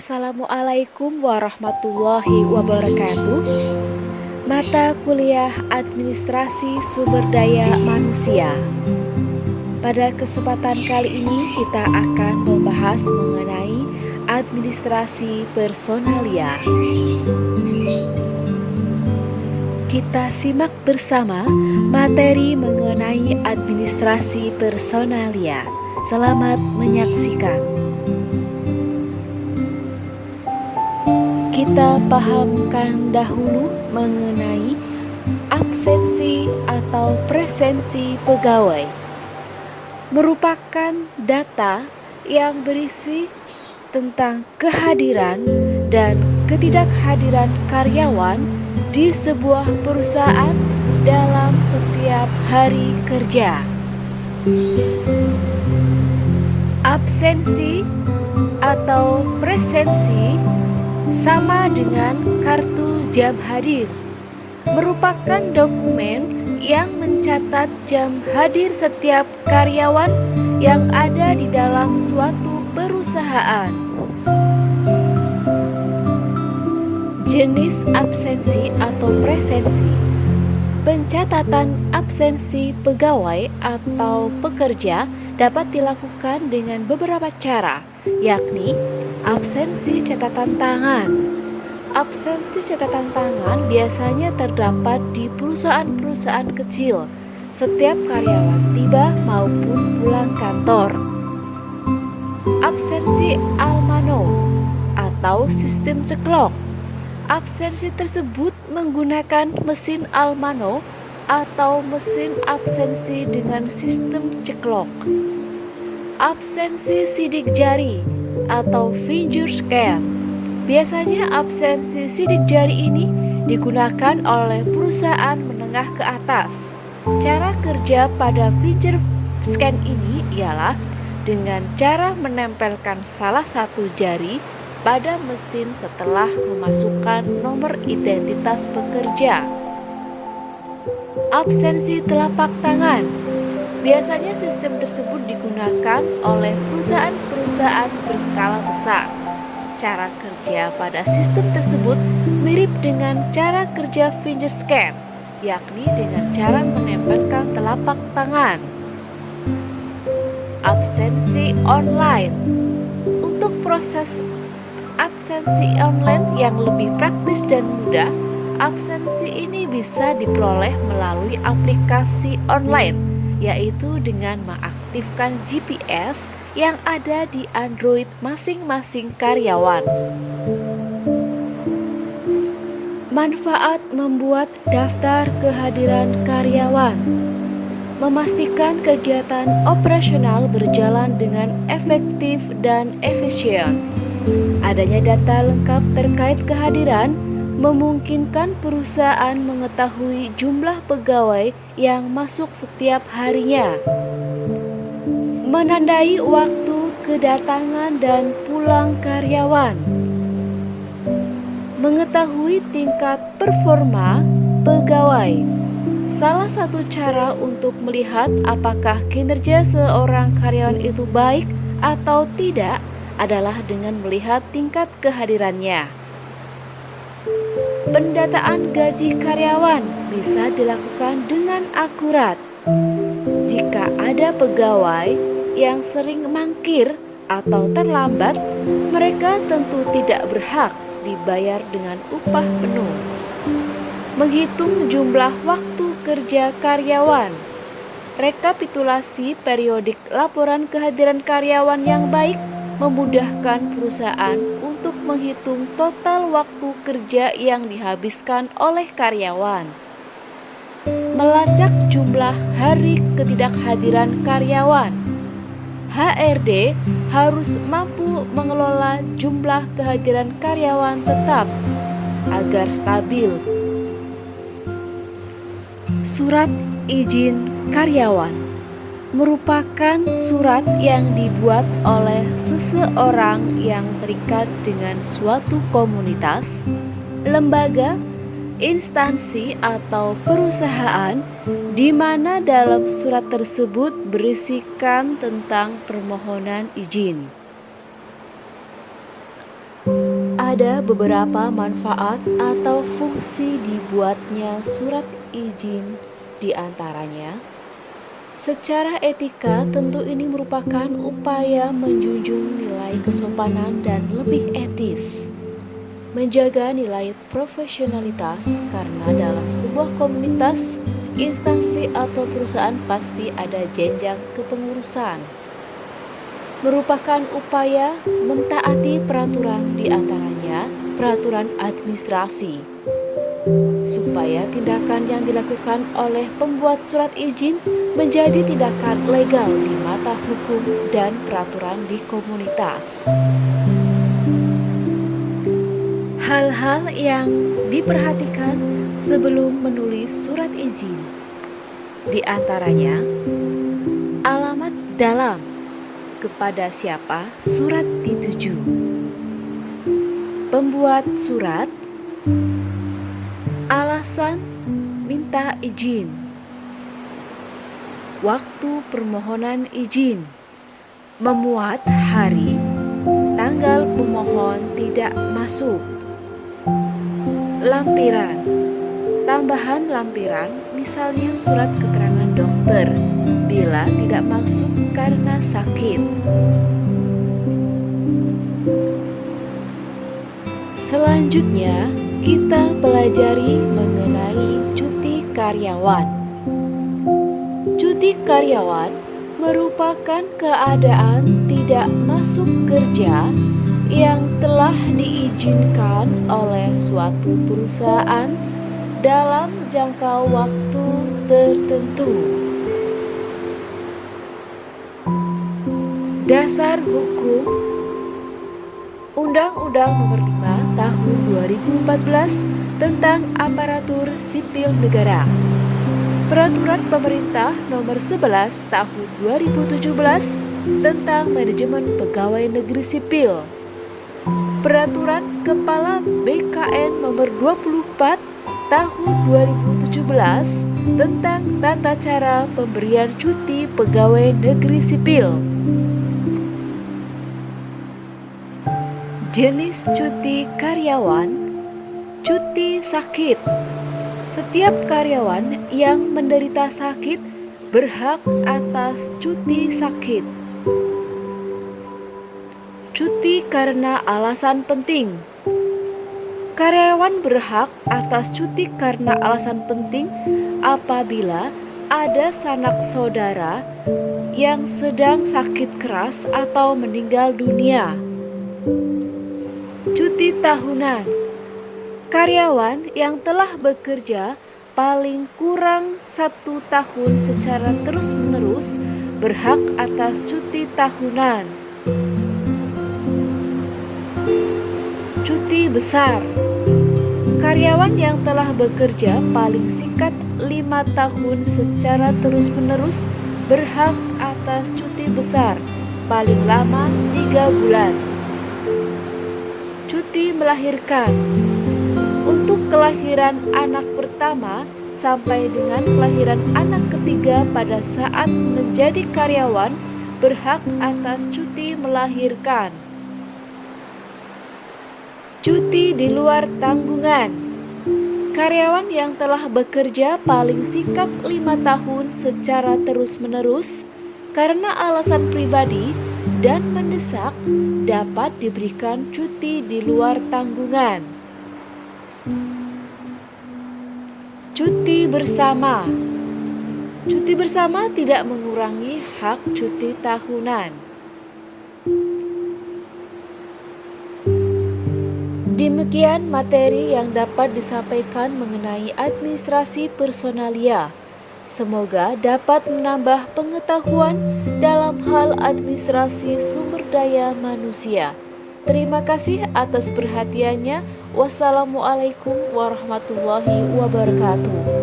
Assalamualaikum warahmatullahi wabarakatuh. Mata kuliah Administrasi Sumber Daya Manusia. Pada kesempatan kali ini kita akan membahas mengenai administrasi personalia. Kita simak bersama materi mengenai administrasi personalia. Selamat menyaksikan. Kita pahamkan dahulu mengenai absensi atau presensi pegawai. Merupakan data yang berisi tentang kehadiran dan ketidakhadiran karyawan di sebuah perusahaan dalam setiap hari kerja. Absensi atau presensi sama dengan kartu jam hadir, merupakan dokumen yang mencatat jam hadir setiap karyawan yang ada di dalam suatu perusahaan. Jenis absensi atau presensi. Pencatatan absensi pegawai atau pekerja dapat dilakukan dengan beberapa cara, yakni absensi catatan tangan. Absensi catatan tangan biasanya terdapat di perusahaan-perusahaan kecil setiap karyawan tiba maupun pulang kantor. Absensi almano atau sistem ceklok. Absensi tersebut menggunakan mesin almano atau mesin absensi dengan sistem ceklok. Absensi sidik jari atau finger scan. Biasanya absensi sidik jari ini digunakan oleh perusahaan menengah ke atas. Cara kerja pada finger scan ini ialah dengan cara menempelkan salah satu jari pada mesin setelah memasukkan nomor identitas pekerja. Absensi telapak tangan. Biasanya sistem tersebut digunakan oleh perusahaan-perusahaan berskala besar. Cara kerja pada sistem tersebut mirip dengan cara kerja finger scan, yakni dengan cara menempelkan telapak tangan. Absensi online. Untuk proses absensi online yang lebih praktis dan mudah, absensi ini bisa diperoleh melalui aplikasi online, yaitu dengan mengaktifkan GPS yang ada di Android masing-masing karyawan. Manfaat membuat daftar kehadiran karyawan. Memastikan kegiatan operasional berjalan dengan efektif dan efisien. Adanya data lengkap terkait kehadiran memungkinkan perusahaan mengetahui jumlah pegawai yang masuk setiap harinya. Menandai waktu kedatangan dan pulang karyawan. Mengetahui tingkat performa pegawai. Salah satu cara untuk melihat apakah kinerja seorang karyawan itu baik atau tidak adalah dengan melihat tingkat kehadirannya. Pendataan gaji karyawan bisa dilakukan dengan akurat. Jika ada pegawai yang sering mangkir atau terlambat, mereka tentu tidak berhak dibayar dengan upah penuh. Menghitung jumlah waktu kerja karyawan. Rekapitulasi periodik laporan kehadiran karyawan yang baik memudahkan perusahaan untuk menghitung total waktu kerja yang dihabiskan oleh karyawan. Melacak jumlah hari ketidakhadiran karyawan. HRD harus mampu mengelola jumlah kehadiran karyawan tetap agar stabil. Surat izin karyawan merupakan surat yang dibuat oleh seseorang yang terikat dengan suatu komunitas, lembaga, instansi atau perusahaan di mana dalam surat tersebut berisikan tentang permohonan izin. Ada beberapa manfaat atau fungsi dibuatnya surat izin, di antaranya secara etika tentu ini merupakan upaya menjunjung nilai kesopanan dan lebih etis, menjaga nilai profesionalitas karena dalam sebuah komunitas, instansi atau perusahaan pasti ada jenjang kepengurusan. Merupakan upaya mentaati peraturan, di antaranya peraturan administrasi, supaya tindakan yang dilakukan oleh pembuat surat izin menjadi tindakan legal di mata hukum dan peraturan di komunitas. Hal-hal yang diperhatikan sebelum menulis surat izin, di antaranya alamat dalam, kepada siapa surat dituju, pembuat surat, alasan minta izin, waktu permohonan izin, memuat hari, tanggal pemohon tidak masuk, lampiran, tambahan lampiran, misalnya surat keterangan dokter bila tidak masuk karena sakit. Selanjutnya, kita pelajari mengenai cuti karyawan. Cuti karyawan merupakan keadaan tidak masuk kerja yang telah diizinkan oleh suatu perusahaan dalam jangka waktu tertentu. Dasar hukum Undang-Undang Nomor 5 Tahun 2014 tentang Aparatur Sipil Negara, Peraturan Pemerintah Nomor 11 Tahun 2017 tentang Manajemen Pegawai Negeri Sipil, Peraturan Kepala BKN Nomor 24 Tahun 2017 tentang tata cara pemberian cuti pegawai negeri sipil. Jenis cuti karyawan. Cuti sakit. Setiap karyawan yang menderita sakit berhak atas cuti sakit. Cuti karena alasan penting. Karyawan berhak atas cuti karena alasan penting apabila ada sanak saudara yang sedang sakit keras atau meninggal dunia. Cuti tahunan. Karyawan yang telah bekerja paling kurang 1 tahun secara terus-menerus berhak atas cuti tahunan. Cuti besar. Karyawan yang telah bekerja paling singkat 5 tahun secara terus-menerus berhak atas cuti besar paling lama 3 bulan. Cuti melahirkan. Untuk kelahiran anak pertama sampai dengan kelahiran anak ketiga pada saat menjadi karyawan berhak atas cuti melahirkan. Cuti di luar tanggungan. Karyawan yang telah bekerja paling singkat 5 tahun secara terus-menerus karena alasan pribadi dan mendesak dapat diberikan cuti di luar tanggungan. Cuti bersama. Cuti bersama tidak mengurangi hak cuti tahunan. Demikian materi yang dapat disampaikan mengenai administrasi personalia. Semoga dapat menambah pengetahuan dalam hal administrasi sumber daya manusia. Terima kasih atas perhatiannya. Wassalamualaikum warahmatullahi wabarakatuh.